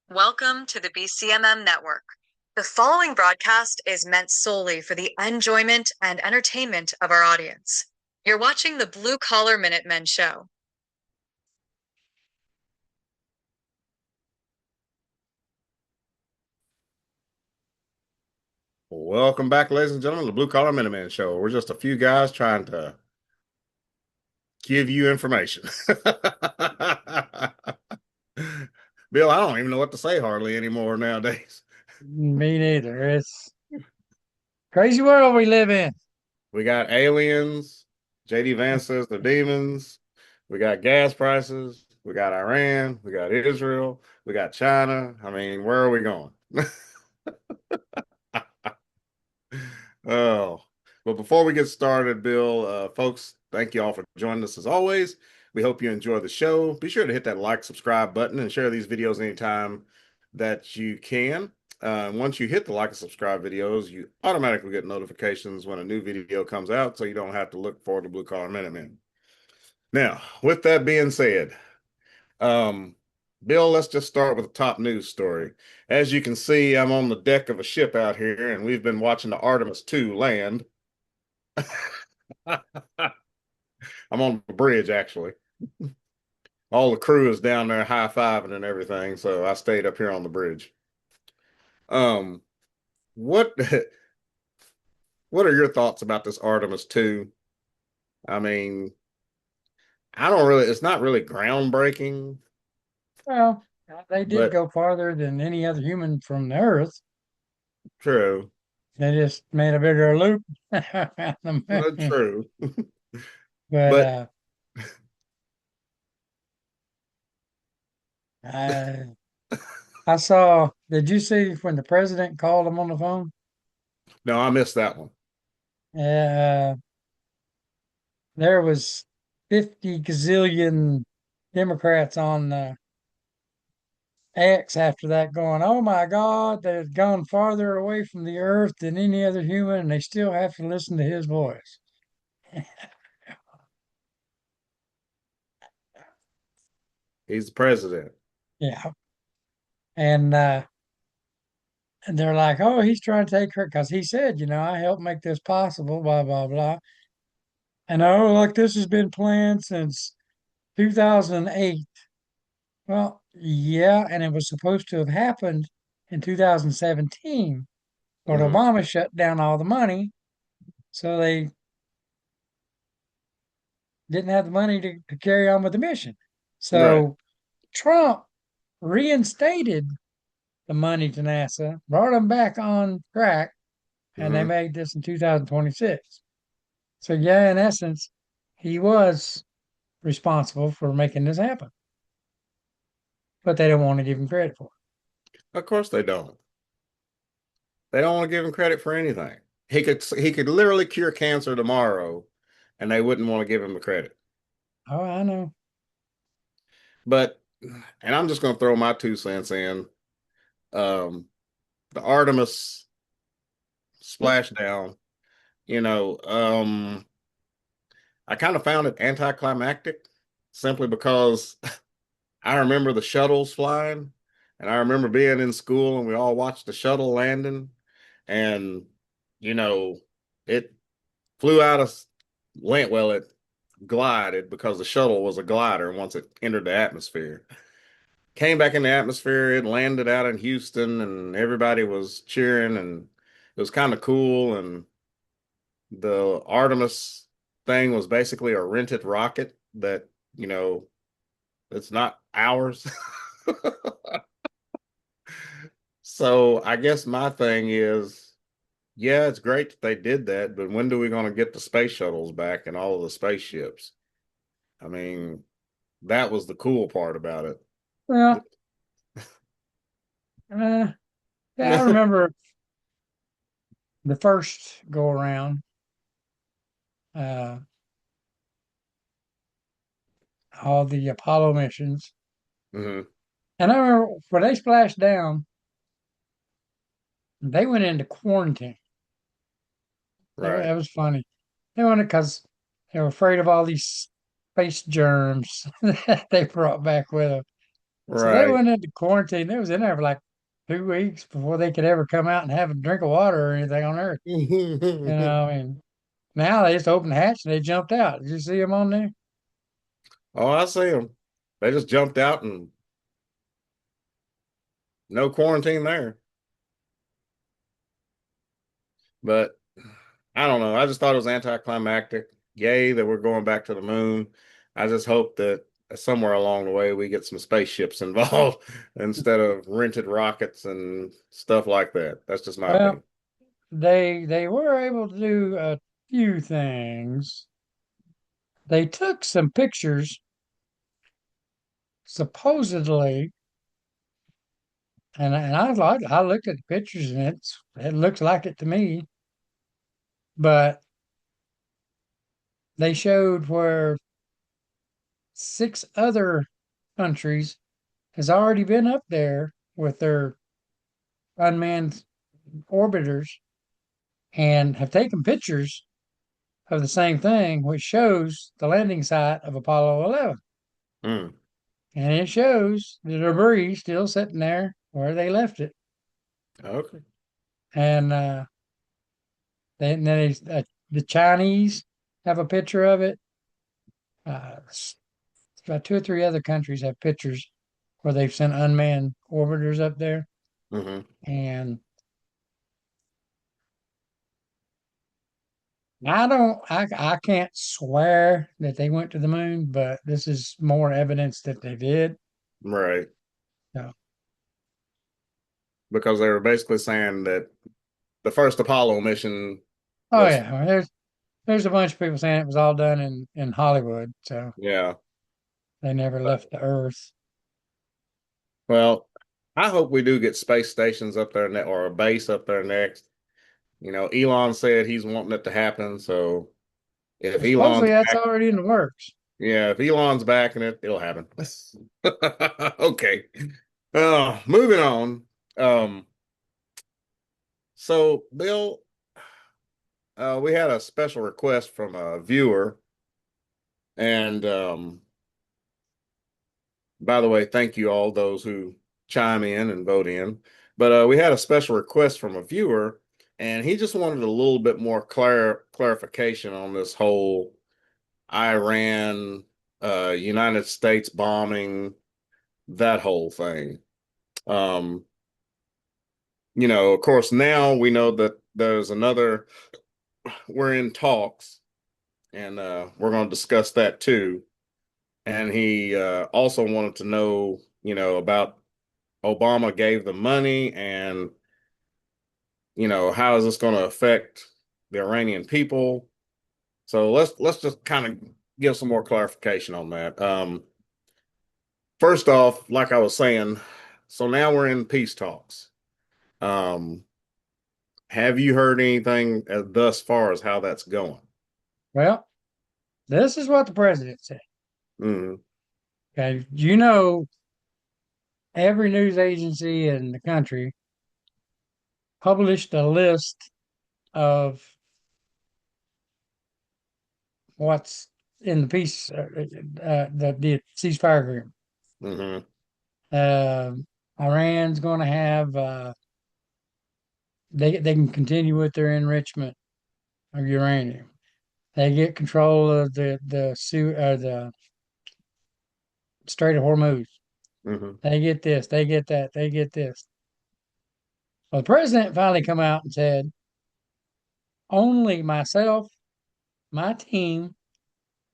Welcome to the BCMM Network. The following broadcast is meant solely for the enjoyment and entertainment of our audience. You're watching the Blue Collar Minutemen show. Welcome back, ladies and gentlemen, to the Blue Collar Minuteman Show. We're just a few guys trying to give you information. Bill, I don't even know what to say hardly anymore nowadays. Me neither. It's crazy world we live in. We got aliens. JD Vance says the demons. We got gas prices. We got Iran. We got Israel. We got China. I mean, where are we going? Oh, but before we get started, Bill, folks, thank you all for joining us as always. We hope you enjoy the show. Be sure to hit that like, subscribe button and share these videos anytime that you can. Once you hit the like and subscribe videos, you automatically get notifications when a new video comes out, so you don't have to look for the Blue Collar Minutemen. Now, with that being said, um, Bill, let's just start with the top news story. As you can see, I'm on the deck of a ship out here, and we've been watching the Artemis 2 land. I'm on the bridge, actually. All the crew is down there high-fiving and everything, so I stayed up here on the bridge. Um, what what are your thoughts about this Artemis 2? I mean, I don't really, it's not really groundbreaking, Well, they did but go farther than any other human from the Earth. true. They just made a bigger loop around the moon. True. But But I, I saw. Did you see when the president called him on the phone? no, I missed that one. Uh, there was 50 gazillion Democrats on X after that going, oh my God, they've gone farther away from the earth than any other human, and they still have to listen to his voice. He's the president. Yeah. And they're like, oh, he's trying to take her because he said, I helped make this possible, blah, blah, blah. And oh, like this has been planned since 2008. Well, yeah, and it was supposed to have happened in 2017, but Hmm. Obama shut down all the money, so they didn't have the money to carry on with the mission. Right. So Trump reinstated the money to NASA, brought them back on track, and they Hmm. made this in 2026. So, yeah, in essence, he was responsible for making this happen, but they don't want to give him credit for Of course they don't. They don't want to give him credit for anything. He could literally cure cancer tomorrow, and they wouldn't want to give him the credit. it. Oh, I know. But and I'm just going to throw my 2 cents in. Um, the Artemis splashdown. You know, I kind of found it anticlimactic simply because I remember the shuttles flying, and I remember being in school and we all watched the shuttle landing, and you know, it flew out of land. Well, it glided because the shuttle was a glider once it entered the atmosphere. Came back in the atmosphere, it landed out in Houston, and everybody was cheering, and it was kind of cool. And the Artemis thing was basically a rented rocket that, you know, it's not ours. So I guess my thing is, yeah, it's great that they did that, but when do we going to get the space shuttles back and all of the spaceships? I mean, that was the cool part about it. Well, uh, yeah, I remember the first go around, uh, all the Apollo missions. Hmm. And I remember when they splashed down, they went into quarantine. Right. That was funny. They went because they were afraid of all these space germs that they brought back with them. So they Right. went into quarantine. They was in there for like 2 weeks before they could ever come out and have a drink of water or anything on Earth. I mean, now they just opened the hatch and they jumped out. Did you see them on there? Oh, I see them. They just jumped out and no quarantine there. But I don't know. I just thought it was anticlimactic. Yay, that we're going back to the moon. I just hope that somewhere along the way we get some spaceships involved instead of rented rockets and stuff like that. That's just my Well, opinion. they were able to do a few things. They took some pictures, supposedly, and I looked at the pictures and it looks like it to me. But they showed where 6 other countries has already been up there with their unmanned orbiters and have taken pictures of the same thing, which shows the landing site of Apollo 11. Mm, And it shows the debris still sitting there where they left it. okay. And the Chinese have a picture of it. About 2 or 3 other countries have pictures where they've sent unmanned orbiters up there. Hmm. And I can't swear that they went to the moon, but this is more evidence that they did. Right. So, Because they were basically saying that the first Apollo mission oh was, yeah, well, there's a bunch of people saying it was all done in Hollywood, so yeah. they never left the Earth. Well, I hope we do get space stations up there or a base up there next. Elon said he's wanting it to happen. So if Well, supposedly Elon's that's back, already in the works. yeah, if Elon's backing it, it'll happen. Okay. Moving on. Um, so Bill, we had a special request from a viewer, and by the way, thank you all those who chime in and vote in. But we had a special request from a viewer, and he just wanted a little bit more clarification on this whole Iran, United States bombing, that whole thing. Um, of course, now we know that we're in talks, and we're going to discuss that too. And he also wanted to know, about Obama gave the money and, how is this going to affect the Iranian people? So let's just kind of give some more clarification on that. First off, like I was saying, so now we're in peace talks. Um, have you heard anything thus far as how that's going? Well, this is what the president said. Hmm. Okay, every news agency in the country published a list of what's in the peace, the ceasefire agreement. Hmm. Uh, Iran's going to have they can continue with their enrichment of uranium. They get control of the Strait of Hormuz. Hmm. They get this. They get that. They get this. Well, the president finally come out and said, "Only myself, my team,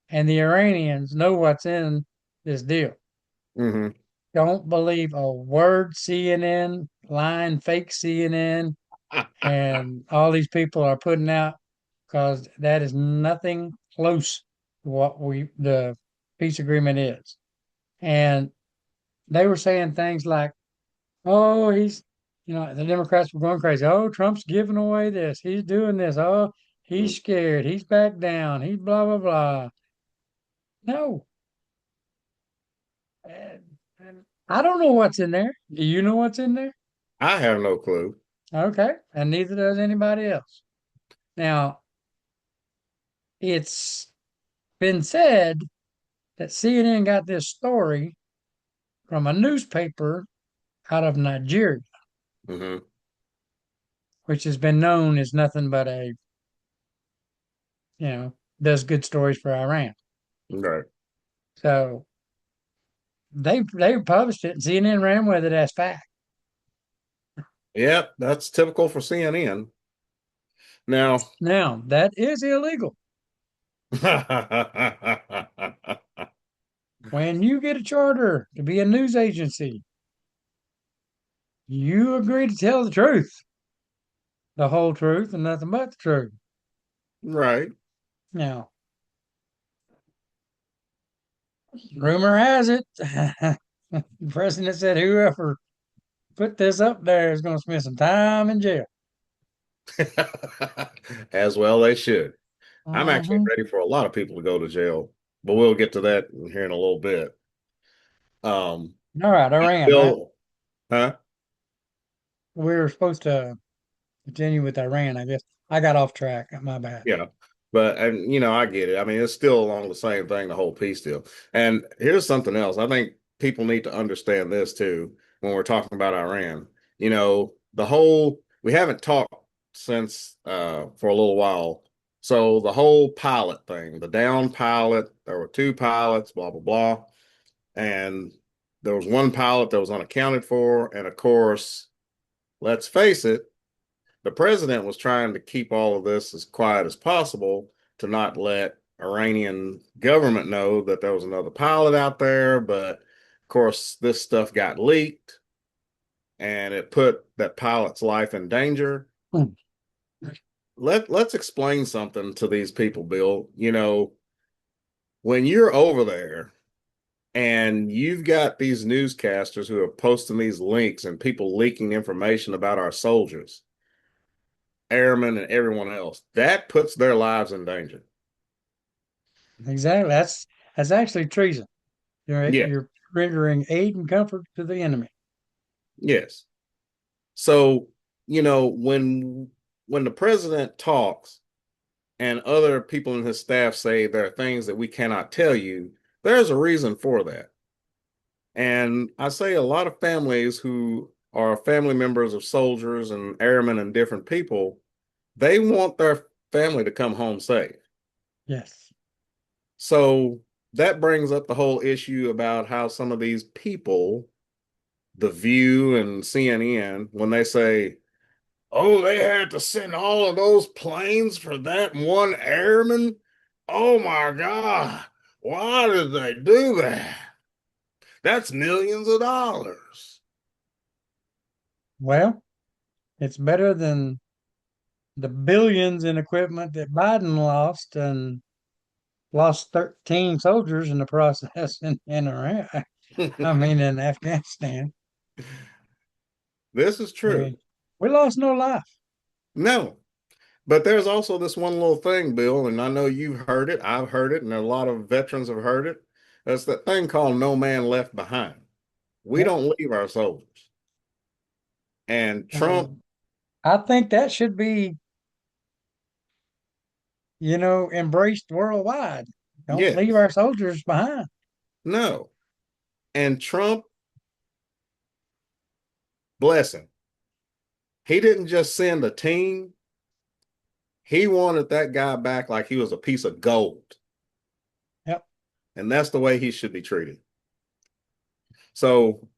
and the Iranians know what's in this deal. Hmm. Don't believe a word CNN, lying fake CNN, and all these people are putting out because that is nothing close to what the peace agreement is." And they were saying things like, "Oh, the Democrats were going crazy. Oh, Trump's giving away this. He's doing this. Oh, he's scared. He's back down. He's blah, blah, blah." No. And I don't know what's in there. Do you know what's in there? I have no clue. Okay. And neither does anybody else. Now, it's been said that CNN got this story from a newspaper out of Nigeria, Hmm. which has been known as nothing but does good stories for Iran. Right. So they published it, and CNN ran with it as fact. Yep, that's typical for CNN. Now, Now that is illegal. When you get a charter to be a news agency, you agree to tell the truth, the whole truth, and nothing but the truth. right. Now, rumor has it, the president said whoever put this up there is going to spend some time in jail. As well, they should. I'm actually Mhm. ready for a lot of people to go to jail, but we'll get to that here in a little bit. Um, All right, Iran, right? Bill, huh? We were supposed to continue with Iran, I guess. I got off track. My bad. Yeah. But, and I get it. I mean, it's still along the same thing, the whole peace deal. And here's something else. I think people need to understand this too when we're talking about Iran. We haven't talked since for a little while. So the whole pilot thing, the down pilot, there were two pilots, blah, blah, blah. And there was one pilot that was unaccounted for. And of course, let's face it, the president was trying to keep all of this as quiet as possible to not let Iranian government know that there was another pilot out there. But of course, this stuff got leaked and it put that pilot's life in danger. Hmm. Let's explain something to these people, Bill. When you're over there and you've got these newscasters who are posting these links and people leaking information about our soldiers, airmen, and everyone else, that puts their lives in danger. Exactly. That's actually treason. Yeah. You're rendering aid and comfort to the enemy. Yes. So, when the president talks and other people in his staff say there are things that we cannot tell you, there's a reason for that. And I say a lot of families who are family members of soldiers and airmen and different people, they want their family to come home safe. Yes. So that brings up the whole issue about how some of these people, The View and CNN, when they say, oh, they had to send all of those planes for that one airman. Oh my God. Why did they do that? That's millions of dollars. Well, it's better than the billions in equipment that Biden lost and lost 13 soldiers in the process in Iraq. I mean, in Afghanistan. This is I true. mean, we lost no life. No, but there's also this one little thing, Bill, and I know you've heard it, I've heard it, and a lot of veterans have heard it. That's that thing called no man left behind. We Yep. don't leave our soldiers. And Trump, And I think that should be, embraced worldwide. Don't leave yes, our soldiers behind. no. And Trump, bless him, he didn't just send a team, he wanted that guy back like he was a piece of gold. Yep. And that's the way he should be treated. So,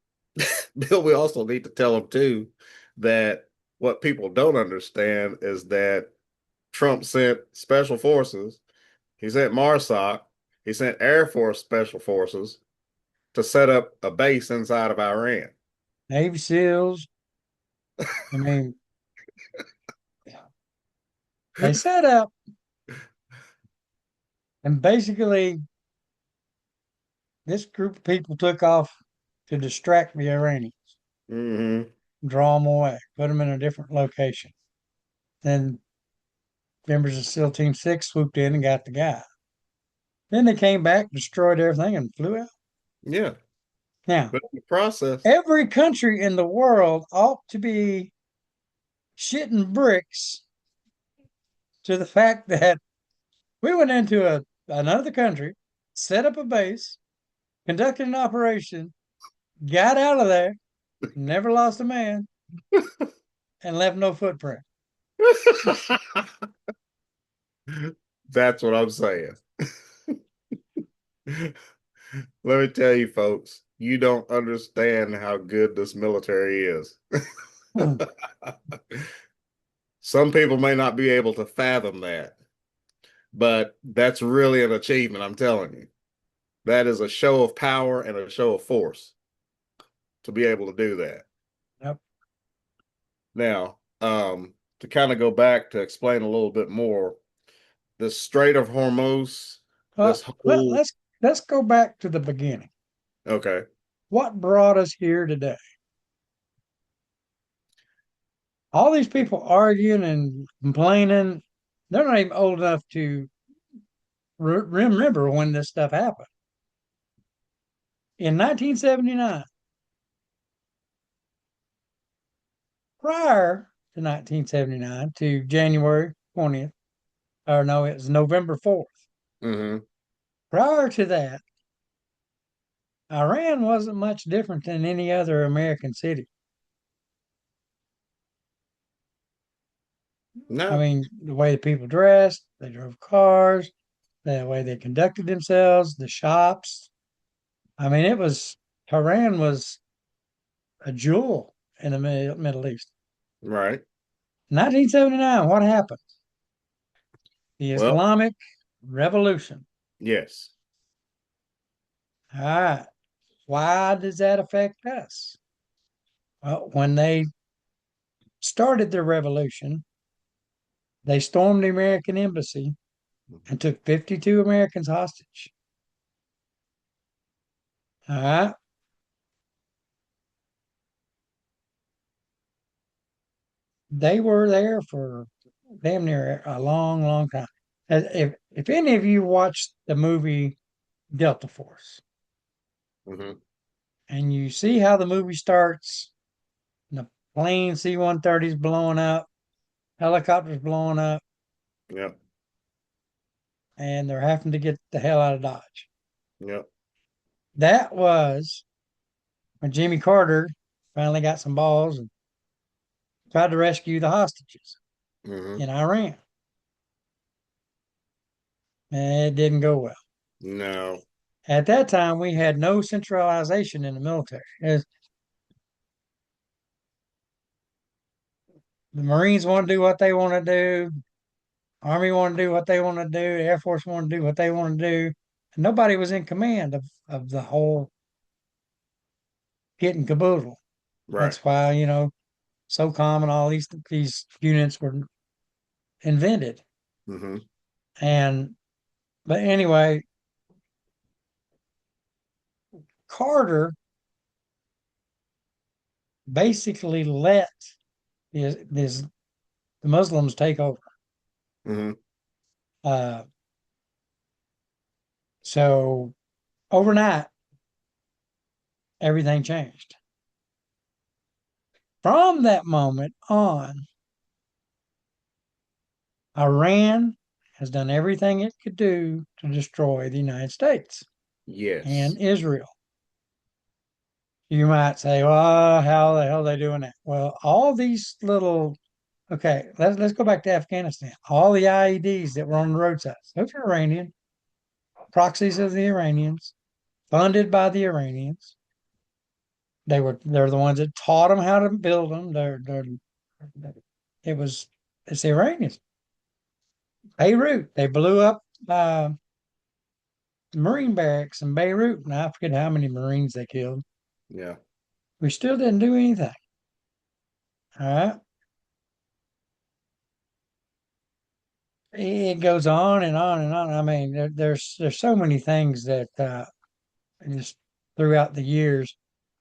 Bill, we also need to tell him too that what people don't understand is that Trump sent special forces, he sent MARSOC, he sent Air Force special forces to set up a base inside of Iran. Navy SEALs. I mean, they set up and basically this group of people took off to distract the Iranians, Mm-hmm. draw them away, put them in a different location. Then members of SEAL Team 6 swooped in and got the guy. Then they came back, destroyed everything, and flew out. Yeah. Now, But in the process, every country in the world ought to be shitting bricks to the fact that we went into another country, set up a base, conducted an operation, got out of there, never lost a man, and left no footprint. That's what I'm saying. Let me tell you, folks, you don't understand how good this military is. Some people may not be able to fathom that, but that's really an achievement, I'm telling you. That is a show of power and a show of force to be able to do that. Yep. Now, to kind of go back to explain a little bit more, the Strait of Hormuz, Well, this whole let's go back to the beginning. okay, What brought us here today? All these people arguing and complaining, they're not even old enough to remember when this stuff happened. In 1979, prior to 1979, to January 20th, or no, it was November 4th. mm-hmm. Prior to that, Iran wasn't much different than any other American city. I No, mean, the way the people dressed, they drove cars, the way they conducted themselves, the shops. I mean, Tehran was a jewel in the Middle East. right. 1979, what happened? The Well, Islamic Revolution. yes. All right. Why does that affect us? Well, when they started their revolution, they stormed the American embassy and took 52 Americans hostage. All right. They were there for damn near a long, long time. If any of you watched the movie Delta Force Mm-hmm. and you see how the movie starts, the plane C-130s blowing up, helicopters blowing up, Yep. and they're having to get the hell out of Dodge. Yep. That was when Jimmy Carter finally got some balls and tried to rescue the hostages Mm-hmm. in Iran. And it didn't go well. No. At that time, we had no centralization in the military. The Marines want to do what they want to do. Army want to do what they want to do. The Air Force want to do what they want to do. And nobody was in command of the whole kit and caboodle. Right. That's why, SOCOM and all these units were invented. Mm-hmm. And but anyway, Carter basically let the Muslims take over. Mm-hmm. Uh, so overnight, everything changed. From that moment on, Iran has done everything it could do to destroy the United States Yes. and Israel. You might say, well, how the hell are they doing that? Well, all these little, okay, let's go back to Afghanistan. All the IEDs that were on the roadsides, those are Iranian, proxies of the Iranians, funded by the Iranians. They're the ones that taught them how to build them. It was it's the Iranians. Beirut, they blew up Marine barracks in Beirut, and I forget how many Marines they killed. Yeah. We still didn't do anything. All right. It goes on and on and on. I mean, there's so many things that just throughout the years,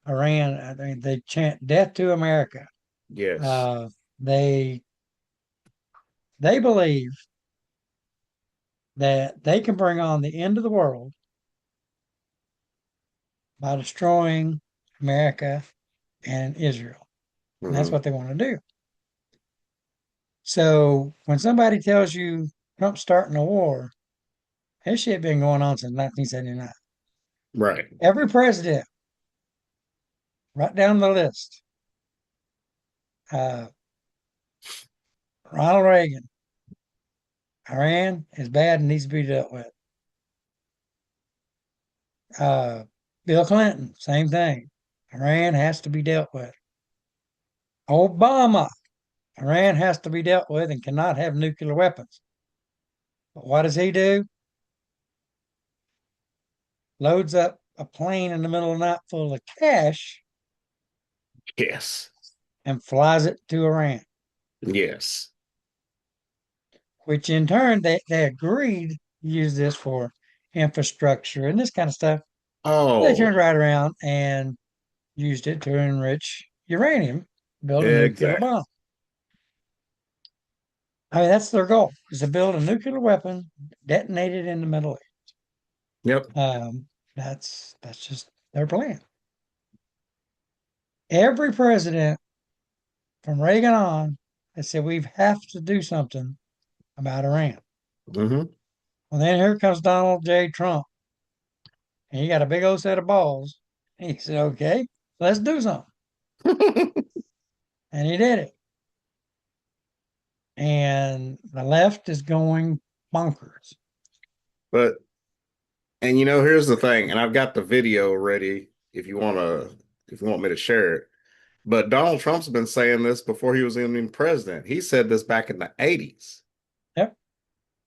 Iran, I mean, they chant "Death to America." Yes. Uh, they they believe that they can bring on the end of the world by destroying America and Israel, and that's Mm-hmm. what they want to do. So when somebody tells you Trump's starting a war, this shit been going on since 1979. Right. Every president right down the list. Uh, Ronald Reagan, Iran is bad and needs to be dealt with. Bill Clinton, same thing. Iran has to be dealt with. Obama, Iran has to be dealt with and cannot have nuclear weapons. But what does he do? Loads up a plane in the middle of the night full of cash Yes. and flies it to Iran, Yes. which in turn they agreed to use this for infrastructure and this kind of stuff. They Oh, turned right around and used it to enrich uranium, build a nuclear exactly. bomb. I mean, that's their goal, is to build a nuclear weapon, detonate it in the Middle East. Yep. That's just their plan. Every president from Reagan on has said we have to do something about Iran. Hmm. Well, then here comes Donald J. Trump, and he got a big old set of balls. And he said, "Okay, let's do something," and he did it. And the left is going bonkers. But and here's the thing, and I've got the video ready if you want me to share it. But Donald Trump's been saying this before he was even president. He said this back in the 80s. Yep.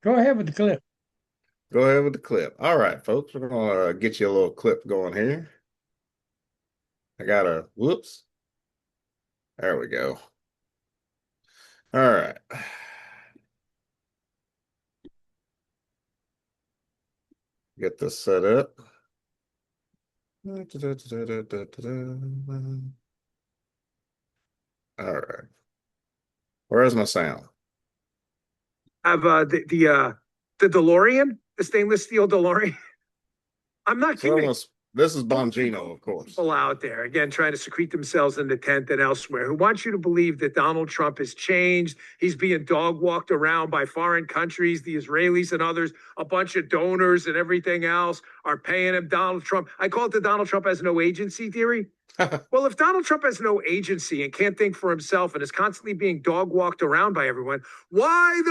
Go ahead with the clip. Go ahead with the clip. All right, folks, we're gonna get you a little clip going here. I got whoops. There we go. All right. Get this set up. All right. Where's my sound? Have the DeLorean, the stainless steel DeLorean. I'm not So kidding. this is Bongino, of course. People out there, again, trying to secrete themselves in the tent and elsewhere, who want you to believe that Donald Trump has changed. He's being dog walked around by foreign countries, the Israelis and others. A bunch of donors and everything else are paying him. Donald Trump. I call it the Donald Trump has no agency theory. Well, if Donald Trump has no agency and can't think for himself and is constantly being dog walked around by everyone, why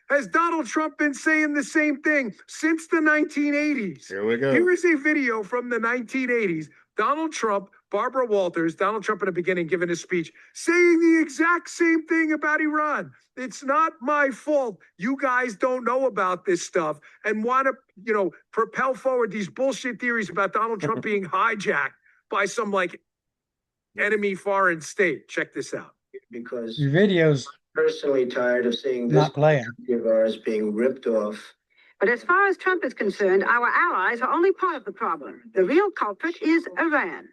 has Donald Trump been saying the same thing since the 1980s? Here we go. Here is a video from the 1980s. Donald Trump, Barbara Walters, Donald Trump in the beginning giving his speech, saying the exact same thing about Iran. It's not my fault. You guys don't know about this stuff and want to, propel forward these bullshit theories about Donald Trump being hijacked by some enemy foreign state. Check this out. Because Your video's personally tired of seeing this not playing. country of ours being ripped off. But as far as Trump is concerned, our allies are only part of the problem. The real culprit is Iran.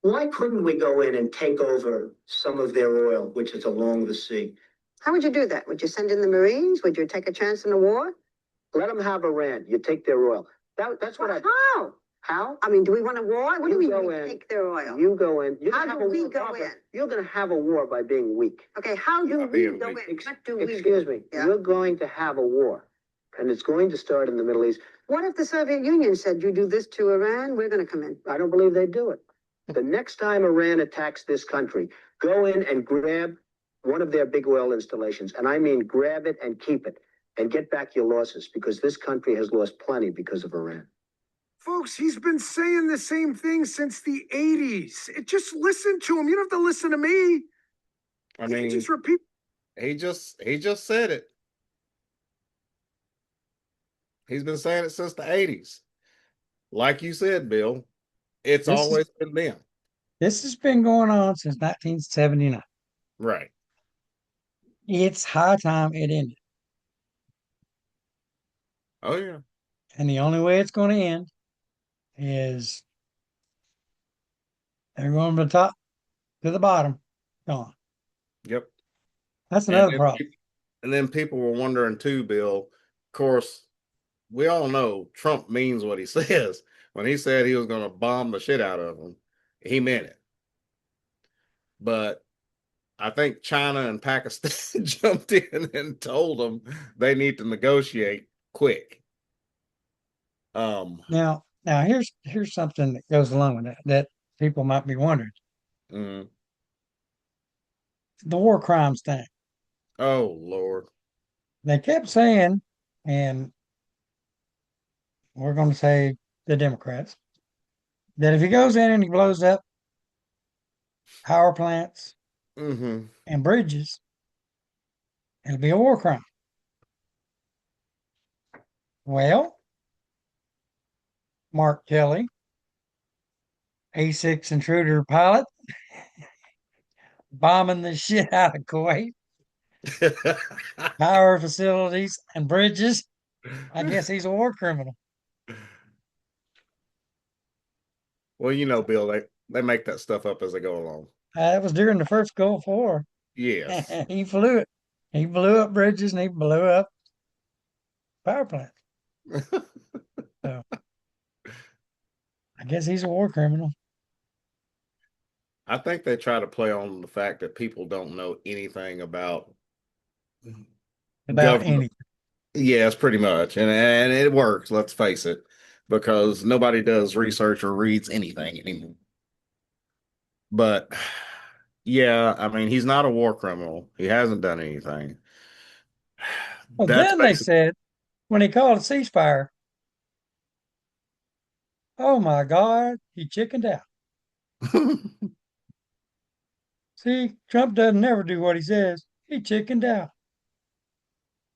Why couldn't we go in and take over some of their oil, which is along the sea? How would you do that? Would you send in the Marines? Would you take a chance in a war? Let them have Iran. You take their oil. That's what I. How? How? I mean, do we want a war? What do we go mean in, take their oil? You go in. You're How gonna do have a we war, go Barbara. in? You're going to have a war by being weak. Okay, how do Not we being go weak. in? What do we do? Excuse me. Yeah. You're going to have a war, and it's going to start in the Middle East. What if the Soviet Union said, you do this to Iran, we're going to come in? I don't believe they do it. The next time Iran attacks this country, go in and grab one of their big oil installations. And I mean, grab it and keep it and get back your losses, because this country has lost plenty because of Iran. Folks, he's been saying the same thing since the 80s. Just listen to him. You don't have to listen to me. I mean, Just repeat. he just said it. He's been saying it since the 80s. Like you said, Bill, it's This is- always been them. This has been going on since 1979. Right. It's high time it ended. Oh, yeah. And the only way it's going to end is they're going from the top to the bottom. Gone. Yep. That's And another then problem. peop- And then people were wondering too, Bill. Of course, we all know Trump means what he says. When he said he was going to bomb the shit out of them, he meant it. But I think China and Pakistan jumped in and told them they need to negotiate quick. Now here's something that goes along with that people might be wondering. Mm. The war crimes thing. Oh Lord. They kept saying, and we're going to say the Democrats, that if he goes in and he blows up power plants Mm-hmm. and bridges, it'll be a war crime. Well, Mark Kelly, A6 intruder pilot, bombing the shit out of Kuwait, power facilities and bridges. I guess he's a war criminal. Well, you know, Bill, they make that stuff up as they go along. That was during the first Gulf War. Yes. He flew it. He blew up bridges and he blew up power plants. So I guess he's a war criminal. I think they try to play on the fact that people don't know anything about About government. anything. Yes, pretty much. And it works, let's face it, because nobody does research or reads anything anymore. But yeah, I mean, he's not a war criminal. He hasn't done anything. Well, That's then they basically said when he called a ceasefire, oh my God, he chickened out. See, Trump doesn't never do what he says. He chickened out.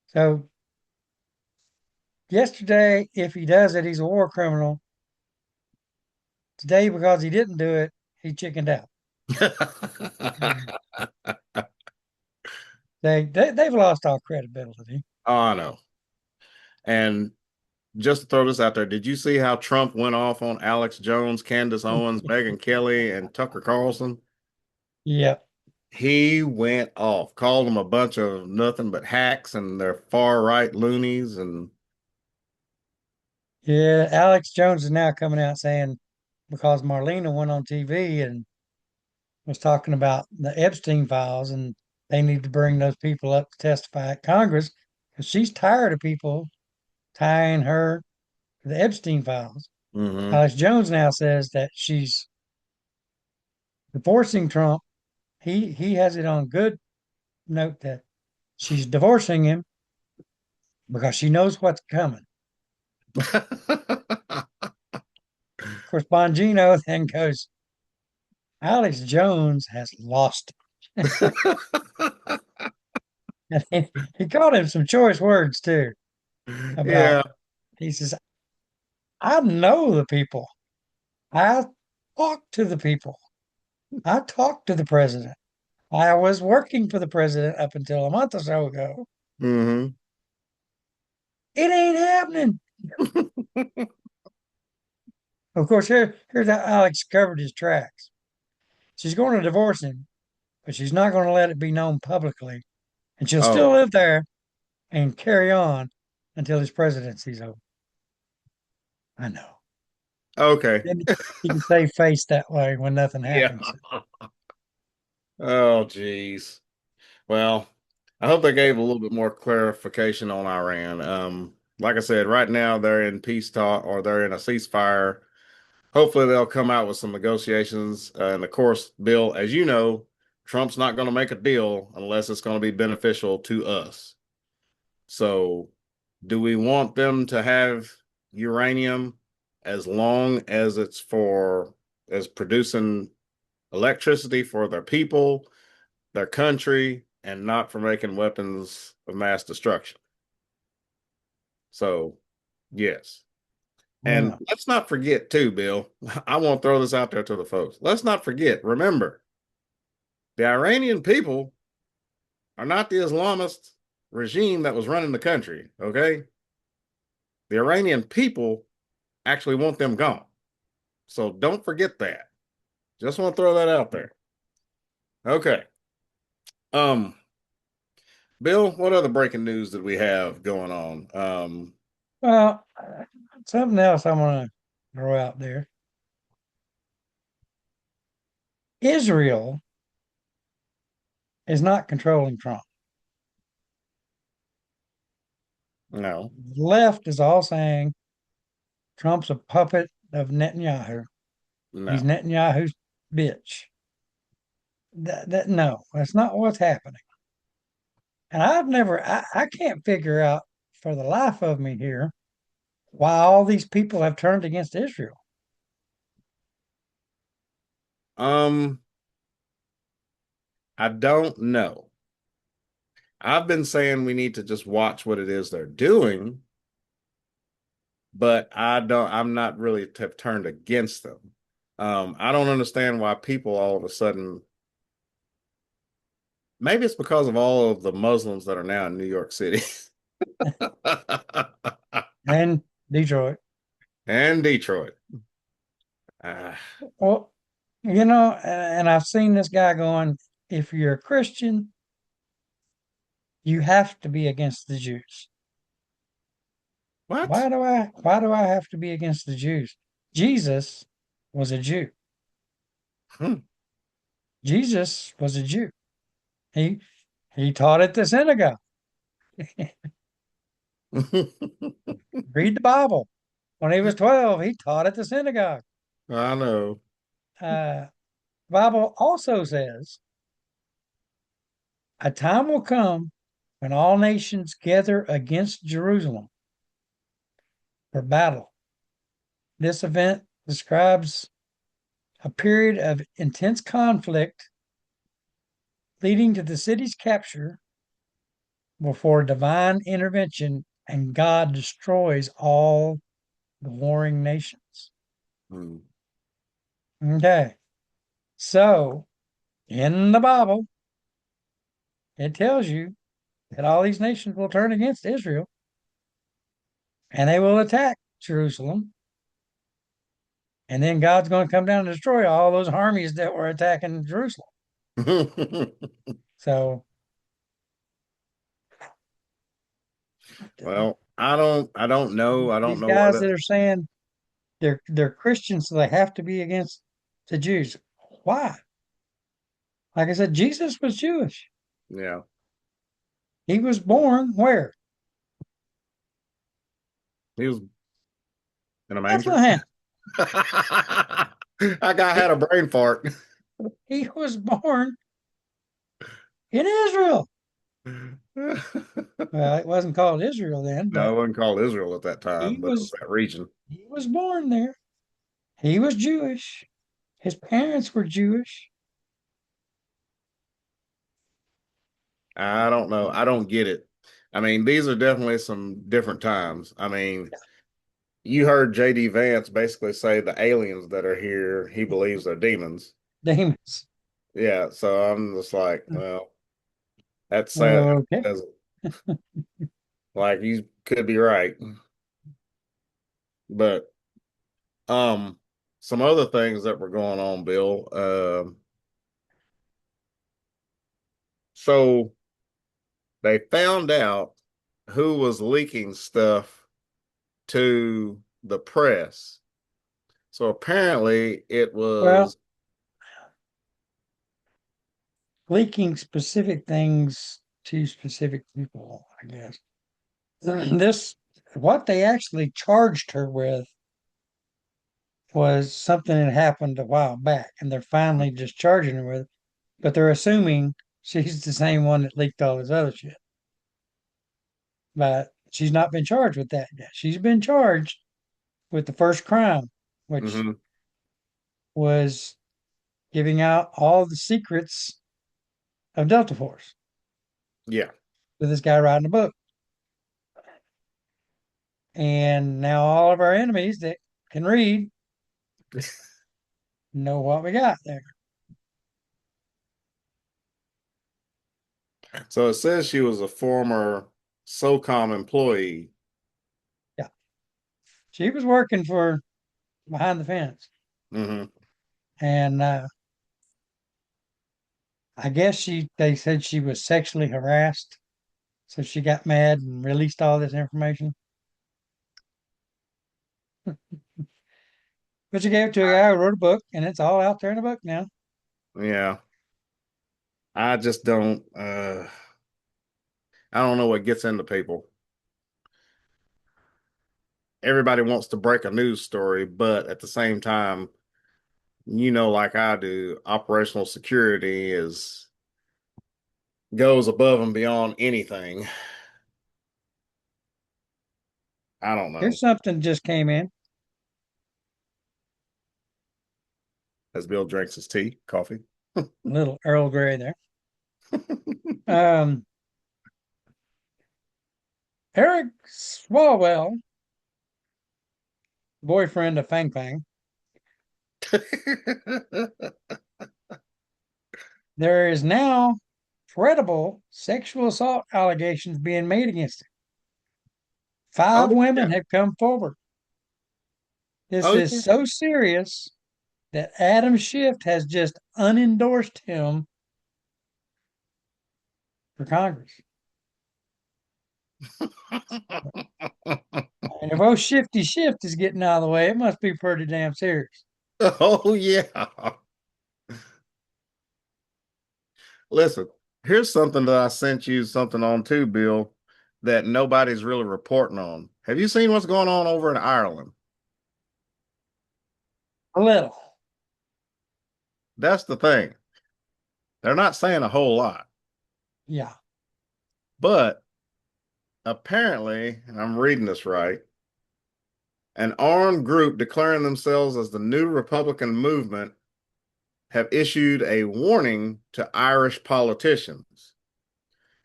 So yesterday, if he does it, he's a war criminal. Today, because he didn't do it, he chickened out. They've lost all credibility. Oh, no. And just to throw this out there, did you see how Trump went off on Alex Jones, Candace Owens, Megyn Kelly, and Tucker Carlson? Yeah. He went off, called them a bunch of nothing but hacks and they're far right loonies. And Yeah. Alex Jones is now coming out saying because Marlena went on TV and was talking about the Epstein files and they need to bring those people up to testify at Congress because she's tired of people tying her to the Epstein files. mhm. Alex Jones now says that she's divorcing Trump. He has it on good note that she's divorcing him because she knows what's coming. Of course, Bongino then goes, Alex Jones has lost it. And he called him some choice words too Yeah. about, he says, I know the people. I talk to the people. I talked to the president. I was working for the president up until a month or so ago. Hmm. It ain't happening. Of course, here's how Alex covered his tracks. She's going to divorce him, but she's not going to let it be known publicly. And she'll still Oh, live there and carry on until his presidency's over. I know. okay. Then he can save face that way when nothing Yeah. happens. Oh, geez. Well, I hope they gave a little bit more clarification on Iran. Like I said, right now they're in peace talk or they're in a ceasefire. Hopefully they'll come out with some negotiations. And of course, Bill, as you know, Trump's not going to make a deal unless it's going to be beneficial to us. So, do we want them to have uranium as long as it's for as producing electricity for their people, their country, and not for making weapons of mass destruction? So, yes. And Well, let's not forget, too, Bill. I want to throw this out there to the folks. Let's not forget, remember, the Iranian people are not the Islamist regime that was running the country, okay? The Iranian people actually want them gone. So don't forget that. Just want to throw that out there. Okay. Um, Bill, what other breaking news did we have going on? well, something else I want to throw out there. Israel is not controlling Trump. No. The left is all saying Trump's a puppet of Netanyahu. He's No. Netanyahu's bitch. No, that's not what's happening. And I can't figure out for the life of me here why all these people have turned against Israel. Um, I don't know. I've been saying we need to just watch what it is they're doing, but I'm not really have turned against them. I don't understand why people all of a sudden, maybe it's because of all of the Muslims that are now in New York City And Detroit. and Detroit. Uh, Well, and I've seen this guy going, if you're a Christian, you have to be against the Jews. what? Why do I have to be against the Jews? Jesus was a Jew. Hmm. Jesus was a Jew. He he taught at the synagogue. Read the Bible. When he was 12, he taught at the synagogue. I know. Uh, Bible also says a time will come when all nations gather against Jerusalem for battle. This event describes a period of intense conflict leading to the city's capture before divine intervention and God destroys all the warring nations. Hmm. Okay. So in the Bible, it tells you that all these nations will turn against Israel and they will attack Jerusalem. And then God's going to come down and destroy all those armies that were attacking Jerusalem. So, Well, I don't know. I don't these know where guys that. that are saying they're Christians, so they have to be against the Jews. Why? Like I said, Jesus was Jewish. Yeah, He was born where? he was in a manger. Bethlehem. That guy had a brain fart. He was born in Israel. Well, it wasn't called Israel then, No, but it wasn't called Israel at that he time, but it was was that region. he was born there. He was Jewish. His parents were Jewish. I don't know. I don't get it. I mean, these are definitely some different times. I mean, you heard J.D. Vance basically say the aliens that are here, he believes they're demons. Demons. Yeah, so I'm just like, well, that's sad. Okay. Because, like, you could be right. But some other things that were going on, Bill. So they found out who was leaking stuff to the press. So apparently it Well, was leaking specific things to specific people, I guess. This, what they actually charged her with was something that happened a while back, and they're finally just charging her with it, but they're assuming she's the same one that leaked all this other shit. But she's not been charged with that yet. She's been charged with the first crime, which mhm, was giving out all the secrets of Delta Force yeah. with this guy writing a book. And now all of our enemies that can read know what we got there. So it says she was a former SOCOM employee. Yeah. She was working for behind the fence. Hmm. And I guess they said she was sexually harassed. So she got mad and released all this information. But she gave it to a guy who wrote a book, and it's all out there in a book now. Yeah. I just don't I don't know what gets into people. Everybody wants to break a news story, but at the same time, you know, like I do, operational security goes above and beyond anything. I don't know. Here's something just came in. As Bill drinks his tea, coffee. A little Earl Grey there. Um, Eric Swalwell, boyfriend of Fang Fang, there is now credible sexual assault allegations being made against him. Five Oh, women yeah. have come forward. This Oh, is yeah. so serious that Adam Schiff has just unendorsed him for Congress. And if old Shifty Shift is getting out of the way, it must be pretty damn serious. Oh, yeah. Listen, here's something that I sent you something on too, Bill, that nobody's really reporting on. Have you seen what's going on over in Ireland? A little. That's the thing. They're not saying a whole lot, Yeah. but apparently, and I'm reading this right, an armed group declaring themselves as the New Republican Movement have issued a warning to Irish politicians.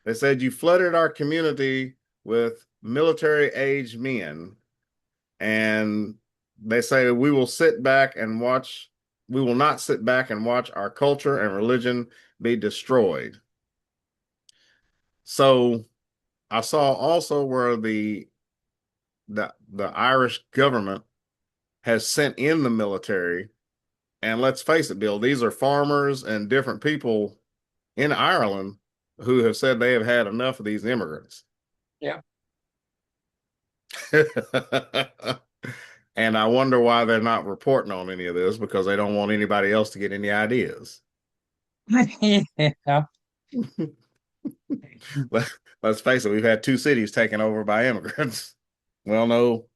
They said, you flooded our community with military-aged men, and they say we will sit back and watch. We will not sit back and watch our culture and religion be destroyed. So I saw also where the Irish government has sent in the military. And let's face it, Bill, these are farmers and different people in Ireland who have said they have had enough of these immigrants. Yeah. And I wonder why they're not reporting on any of this, because they don't want anybody else to get any ideas. Yeah. Let's face it, we've had 2 cities taken over by immigrants. Well, no,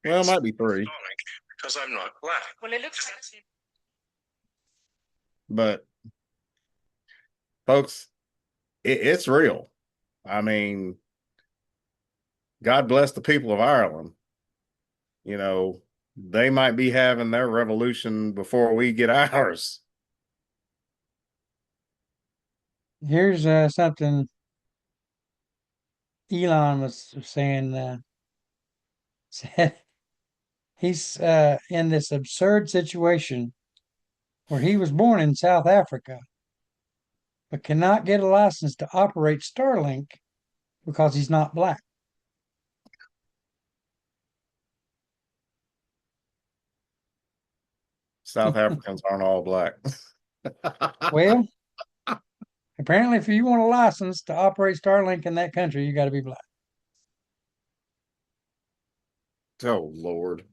well, it might be 3. Because I'm not black. Well, it looks like But folks, it's real. I mean, God bless the people of Ireland. You know, they might be having their revolution before we get ours. Here's something Elon was saying. Said he's in this absurd situation where he was born in South Africa, but cannot get a license to operate Starlink because he's not black. South Africans aren't all black. Well, apparently, if you want a license to operate Starlink in that country, you got to be black. Oh, Lord.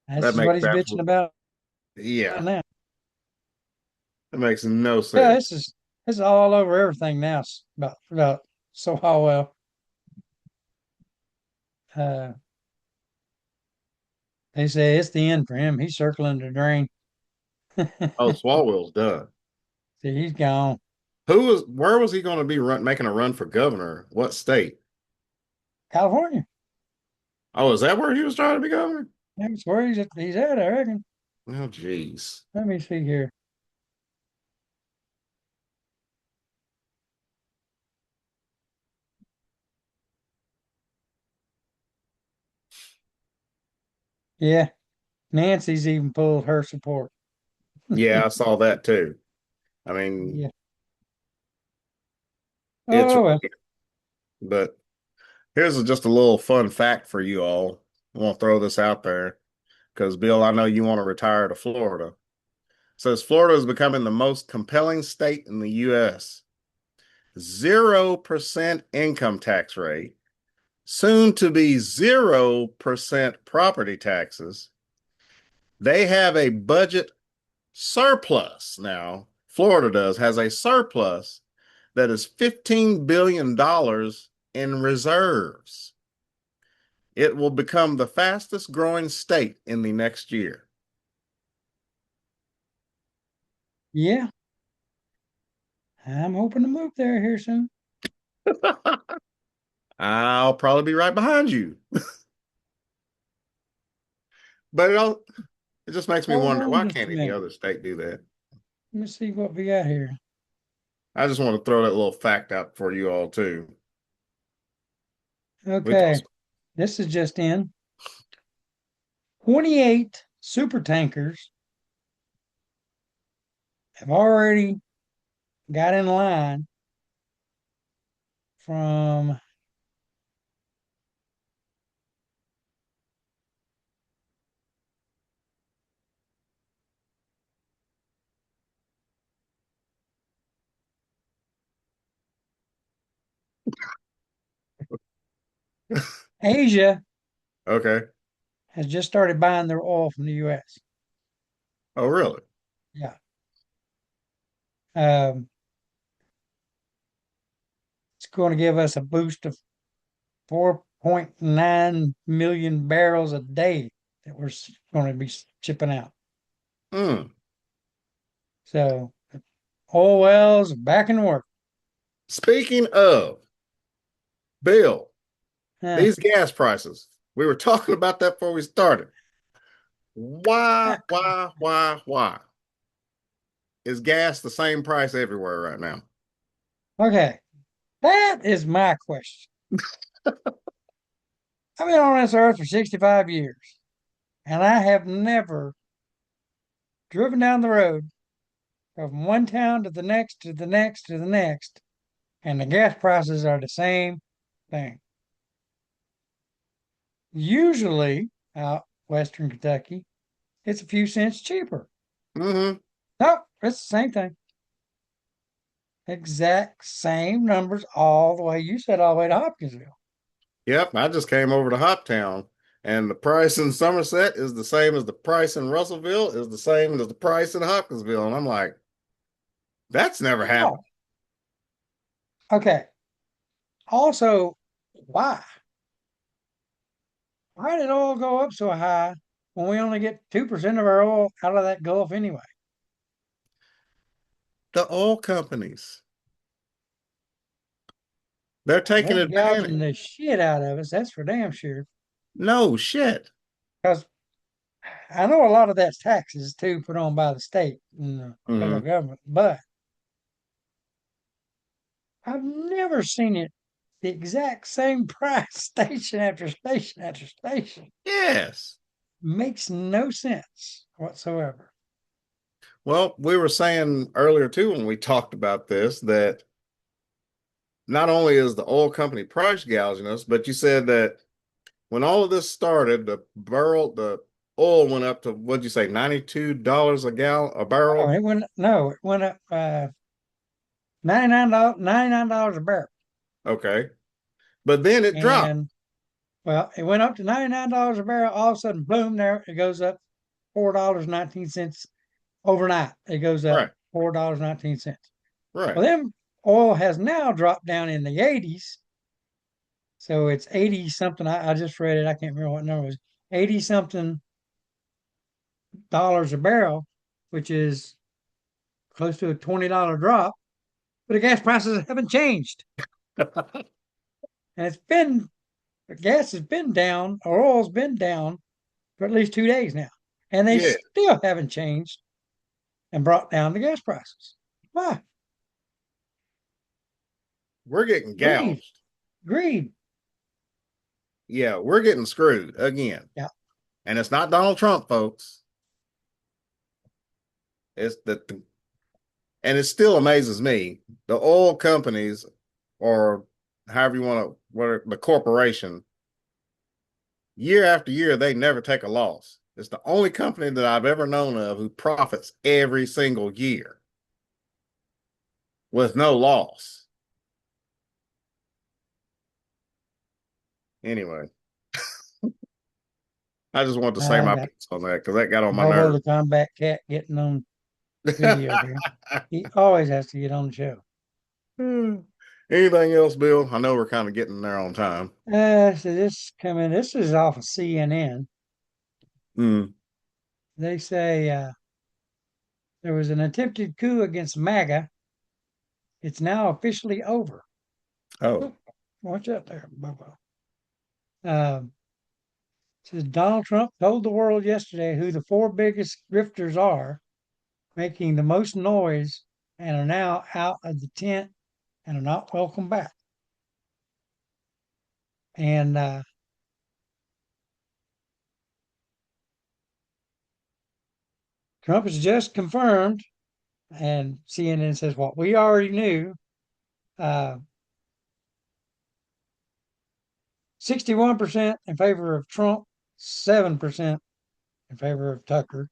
That's That just what makes he's bitching about yeah, now. that makes no Yeah, sense. this is all over everything now. About so how well. Uh, they say it's the end for him. He's circling the drain. Oh, Swalwell's done. See, he's gone. Where was he going to be making a run for governor? What state? California. Oh, is that where he was trying to be governor? That's where he's at, I reckon. Oh, geez. Let me see here. Yeah, Nancy's even pulled her support. Yeah, I saw that too. I mean, Yeah. it's Oh well. but here's just a little fun fact for you all. I want to throw this out there because, Bill, I know you want to retire to Florida. It says Florida is becoming the most compelling state in the U.S. 0% income tax rate, soon to be 0% property taxes. They have a budget surplus now. Florida has a surplus that is $15 billion in reserves. It will become the fastest growing state in the next year. Yeah. I'm hoping to move there here soon. I'll probably be right behind you. But it just makes me Hold wonder, on why just a can't any minute. other state do that? Let me see what we got here. I just want to throw that little fact out for you all too. Okay. This is just in. 28 super tankers have already got in line from Asia Okay. has just started buying their oil from the US. Oh, really? Yeah. Um, it's going to give us a boost of 4.9 million barrels a day that we're going to be shipping out. Hmm. So oil wells are back in work. Speaking of, Bill, Huh. these gas prices, we were talking about that before we started. Why is gas the same price everywhere right now? Okay. That is my question. I've been on this earth for 65 years, and I have never driven down the road from one town to the next, to the next, to the next, and the gas prices are the same thing. Usually, out Western Kentucky, it's a few cents cheaper. Mm-hmm. Nope, it's the same thing. Exact same numbers all the way. You said all the way to Hopkinsville. Yep, I just came over to Hoptown, and the price in Somerset is the same as the price in Russellville, is the same as the price in Hopkinsville. And I'm like, that's never happened. Okay. Also, why? Why did oil go up so high when we only get 2% of our oil out of that Gulf anyway? The oil companies, they're taking They're gouging advantage. the shit out of us. That's for damn sure. No shit. Because I know a lot of that's taxes too, put on by the state and the federal Mm-hmm. government, but I've never seen it the exact same price station after station after station. Yes. Makes no sense whatsoever. Well, we were saying earlier too when we talked about this that not only is the oil company price gouging us, but you said that when all of this started, the oil went up to, what'd you say, $92 a Oh, barrel? it went up $99 a barrel. Okay. But then it dropped. And well, it went up to $99 a barrel. All of a sudden, boom, there it goes up $4.19 overnight. It goes up Right. $4.19. Right. Well, then oil has now dropped down in the 80s. So it's 80 something. I just read it. I can't remember what number it was. 80 something dollars a barrel, which is close to a $20 drop. But the gas prices haven't changed. And gas has been down, or oil's been down for at least 2 days now. And they Yeah. still haven't changed and brought down the gas prices. Why? We're getting Greed. gouged. Greed. Yeah, we're getting screwed again. Yeah. And it's not Donald Trump, folks. It's and it still amazes me. The oil companies, or however you want to, what the corporation, year after year, they never take a loss. It's the only company that I've ever known of who profits every single year with no loss. Anyway, I just wanted to say I my got piece on that because that got on my Bobo nerves. the Combat Cat getting on video here. He always has to get on the show. Anything else, Bill? I know we're kind of getting there on time. So this is off of CNN. Mm. They say there was an attempted coup against MAGA. It's now officially over. Oh. Watch out there, Bobo. Says Donald Trump told the world yesterday who the four biggest grifters are, making the most noise, and are now out of the tent and are not welcome back. And Trump has just confirmed, and CNN says what we already knew. 61% in favor of Trump, 7% in favor of Tucker.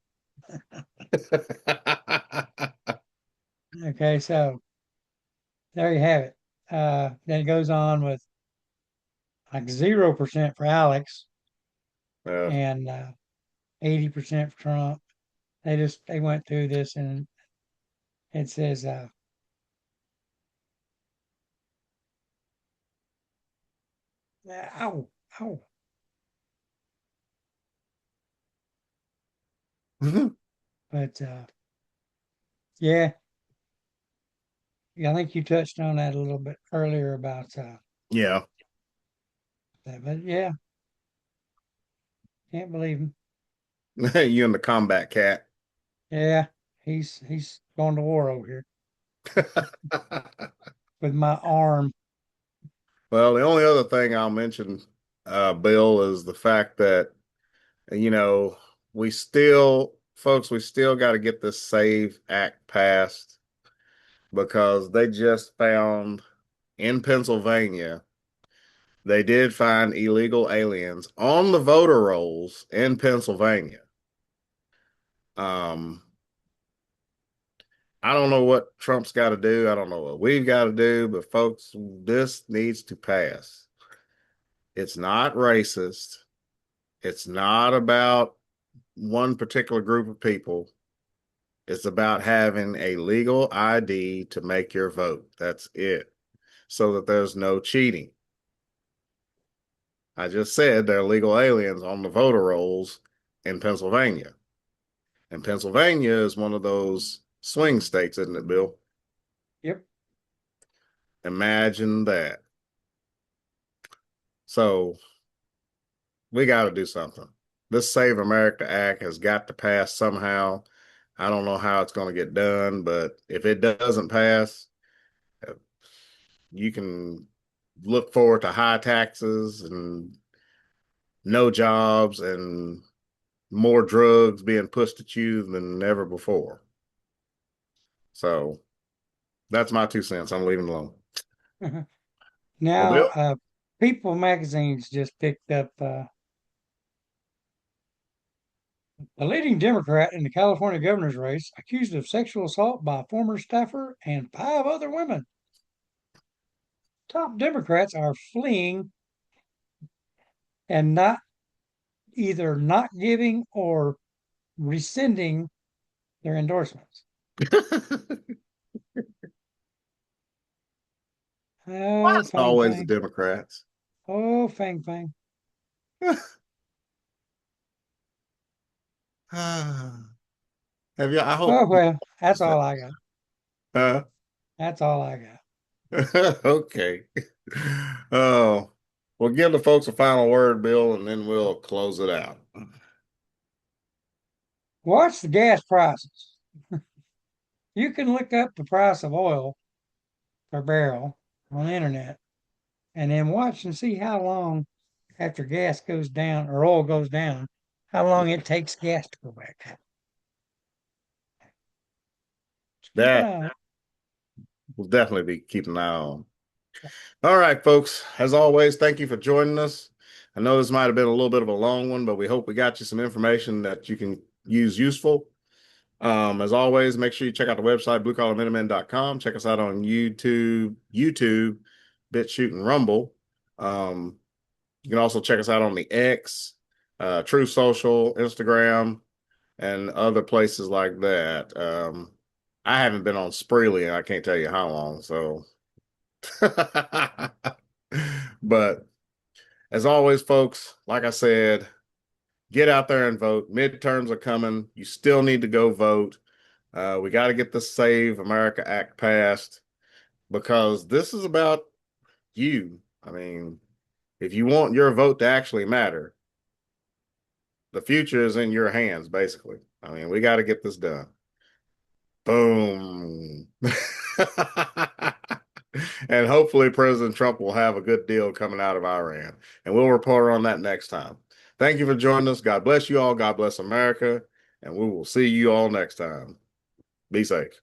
Okay, so there you have it. Then it goes on with like 0% for Alex and 80% for Trump. They went through this, and it says ow, ow. But yeah, I think you touched on that a little bit earlier about Yeah. that. But yeah, can't believe him. You and the combat cat. Yeah, he's going to war over here with my arm. Well, the only other thing I'll mention, Bill, is the fact that, you know, folks, we still got to get this SAVE Act passed because they just found in Pennsylvania, they did find illegal aliens on the voter rolls in Pennsylvania. I don't know what Trump's got to do. I don't know what we've got to do, but folks, this needs to pass. It's not racist. It's not about one particular group of people. It's about having a legal ID to make your vote. That's it. So that there's no cheating. I just said there are legal aliens on the voter rolls in Pennsylvania. And Pennsylvania is one of those swing states, isn't it, Bill? Yep. Imagine that. So we got to do something. This Save America Act has got to pass somehow. I don't know how it's going to get done, but if it doesn't pass, you can look forward to high taxes and no jobs and more drugs being pushed at you than ever before. So that's my 2 cents. I'm leaving it alone. Now, Well, People magazines just picked up the leading Democrat in the California governor's race accused of sexual assault by a former staffer and 5 other women. Top Democrats are fleeing and either not giving or rescinding their endorsements. Oh, it's Fang always the Fang. Democrats. Oh, Fang Fang. Have you? I hope. Oh, well, that's all I got. Huh? That's all I got. Okay. Oh, we'll give the folks a final word, Bill, and then we'll close it out. Watch the gas prices. You can look up the price of oil per barrel on the internet and then watch and see how long after gas goes down or oil goes down, how long it takes gas to go back up. Keep an That eye on it. will definitely be keeping an eye on. All right, folks. As always, thank you for joining us. I know this might have been a little bit of a long one, but we hope we got you some information that you can use useful. As always, make sure you check out the website, bluecollarminutemen.com. Check us out on YouTube, BitChute, and Rumble. You can also check us out on the X, True Social, Instagram, and other places like that. I haven't been on Spreely, and I can't tell you how long. So But as always, folks, like I said, get out there and vote. Midterms are coming. You still need to go vote. We got to get the Save America Act passed because this is about you. I mean, if you want your vote to actually matter, the future is in your hands, basically. I mean, we got to get this done. Boom. And hopefully President Trump will have a good deal coming out of Iran. And we'll report on that next time. Thank you for joining us. God bless you all. God bless America. And we will see you all next time. Be safe.